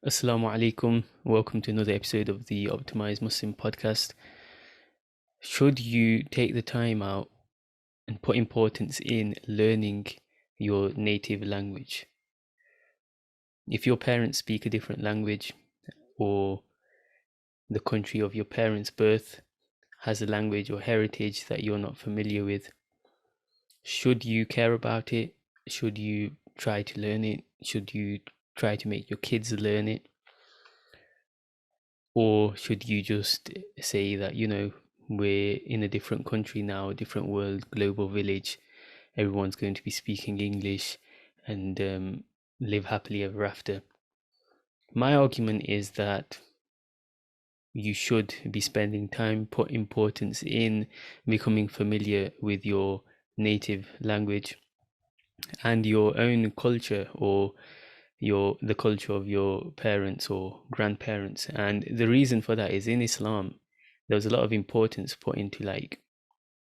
Assalamu alaikum. Welcome to another episode of the Optimized Muslim podcast. Should you take the time out and put importance in learning your native language? If your parents speak a different language, or the country of your parents' birth has a language or heritage that you're not familiar with, should you care about it? Should you try to learn it? Should you try to make your kids learn it? Or should you just say that, we're in a different country now, a different world, global village, everyone's going to be speaking English and live happily ever after? My argument is that you should be spending time, put importance in becoming familiar with your native language and your own culture, or the culture of your parents or grandparents. And the reason for that is, in Islam there's a lot of importance put into like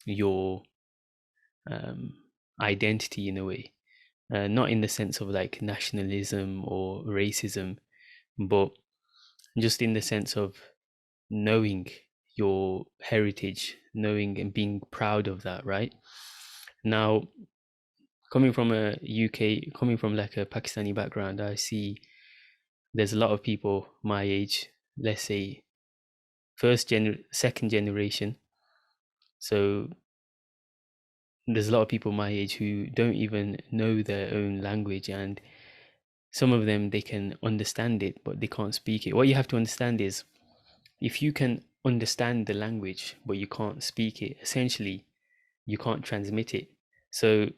your um, identity in a way, not in the sense of like nationalism or racism, but just in the sense of knowing your heritage, knowing and being proud of that, right? Now, coming from a UK, coming from like a Pakistani background, I see there's a lot of people my age, let's say second generation. So there's a lot of people my age who don't even know their own language, and some of them, they can understand it but they can't speak it. What you have to understand is, if you can understand the language but you can't speak it, essentially you can't transmit it. So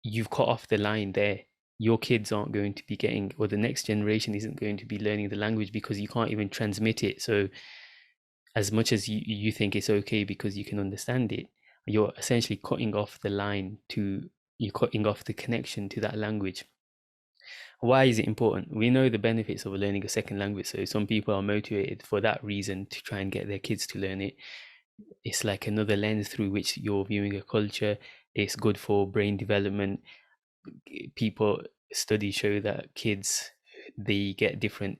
you've cut off the line there. Your kids aren't going to be getting, or the next generation isn't going to be learning the language, because you can't even transmit it. So as much as you think it's okay because you can understand it, you're essentially cutting off the line to, you're cutting off the connection to that language. Why is it important? We know the benefits of learning a second language. So some people are motivated for that reason to try and get their kids to learn it. It's like another lens through which you're viewing a culture. It's good for brain development. People, studies show that kids, they get different,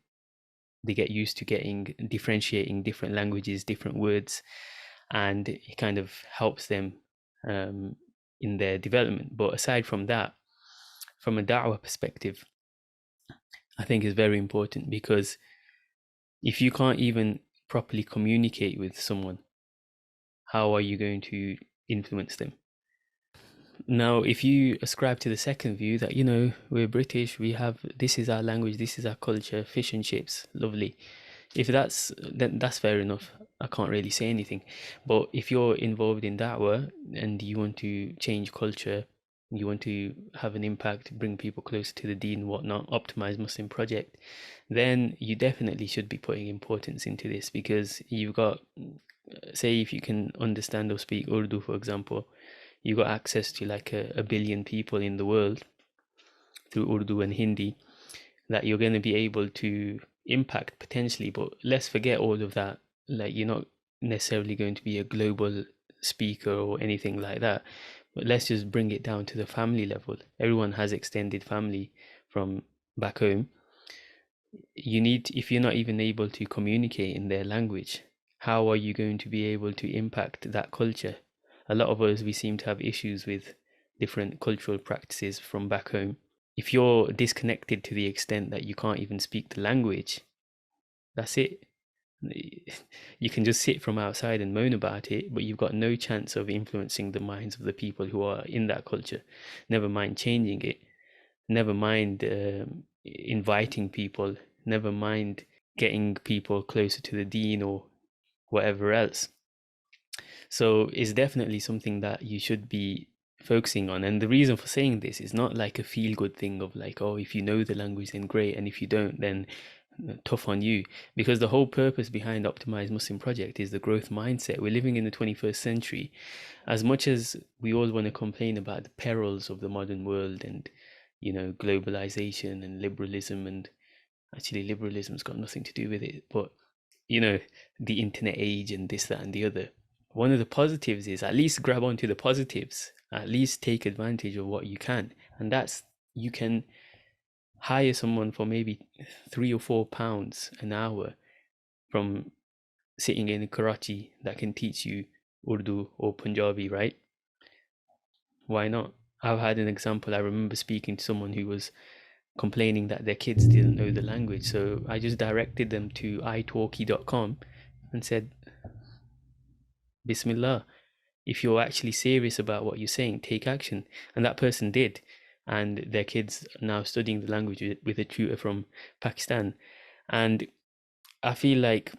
they get used to getting, differentiating different languages, different words, and it kind of helps them um, in their development. But aside from that, from a da'wah perspective, I think is very important, because if you can't even properly communicate with someone, how are you going to influence them? Now, if you ascribe to the second view that, we're British, we have, this is our language, this is our culture, fish and chips, lovely. If that's, then that's fair enough. I can't really say anything. But if you're involved in da'wah and you want to change culture, you want to have an impact, bring people closer to the deen, whatnot, optimize Muslim project, then you definitely should be putting importance into this, because you've got, say, if you can understand or speak Urdu, for example, you got access to like a billion people in the world through Urdu and Hindi, that you're going to be able to impact potentially. But let's forget all of that. Like, you're not necessarily going to be a global speaker or anything like that. But let's just bring it down to the family level. Everyone has extended family from back home. You need, if you're not even able to communicate in their language, how are you going to be able to impact that culture? A lot of us, we seem to have issues with different cultural practices from back home. If you're disconnected to the extent that you can't even speak the language, that's it. You can just sit from outside and moan about it, but you've got no chance of influencing the minds of the people who are in that culture. Never mind changing it, never mind inviting people, never mind getting people closer to the deen or whatever else. So it's definitely something that you should be focusing on. And the reason for saying this is not like a feel good thing of like, oh, if you know the language, then great. And if you don't, then tough on you. Because the whole purpose behind Optimized Muslim Project is the growth mindset. We're living in the 21st century. As much as we all want to complain about the perils of the modern world and, globalization and liberalism, and actually liberalism's got nothing to do with it, but, the internet age and this, that, and the other. One of the positives is, at least grab onto the positives, at least take advantage of what you can. And that's, you can hire someone for maybe £3 or £4 an hour from sitting in Karachi that can teach you Urdu or Punjabi, right? Why not? I've had an example. I remember speaking to someone who was complaining that their kids didn't know the language. So I just directed them to italki.com and said, Bismillah, if you're actually serious about what you're saying, take action. And that person did. And their kids are now studying the language with a tutor from Pakistan. And I feel like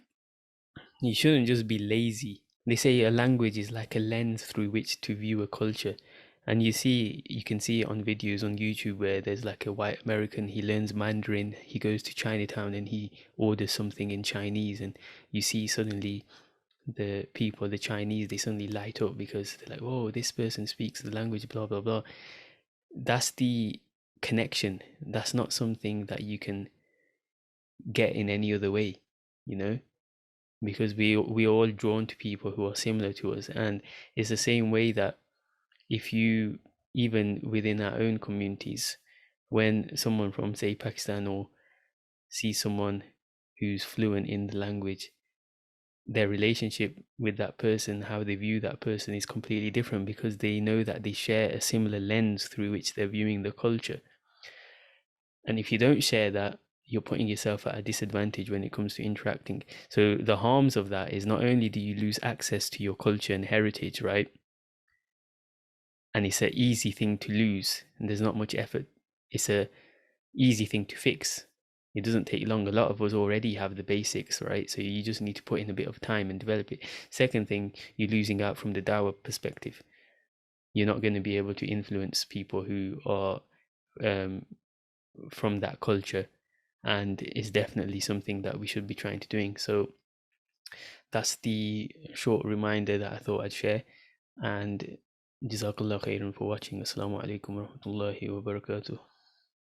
you shouldn't just be lazy. They say a language is like a lens through which to view a culture. And you can see it on videos on YouTube where there's like a white American, he learns Mandarin, he goes to Chinatown and he orders something in Chinese, and you see suddenly the people, the Chinese, they suddenly light up because they're like, oh, this person speaks the language, blah, blah, blah. That's the connection. That's not something that you can get in any other way, you know? Because we are all drawn to people who are similar to us, and it's the same way that if you, even within our own communities, when someone from say Pakistan or see someone who's fluent in the language, their relationship with that person, how they view that person is completely different because they know that they share a similar lens through which they're viewing the culture. And if you don't share that, you're putting yourself at a disadvantage when it comes to interacting. So the harms of that is not only do you lose access to your culture and heritage, right? And it's an easy thing to lose, and there's not much effort. It's a easy thing to fix. It doesn't take long. A lot of us already have the basics, right? So you just need to put in a bit of time and develop it. Second thing, you're losing out from the Dawah perspective. You're not going to be able to influence people who are um, from that culture, and it's definitely something that we should be trying to doing. So that's the short reminder that I thought I'd share. And Jazakallah khairan for watching. Assalamu alaikum wa rahmatullahi wa barakatuh.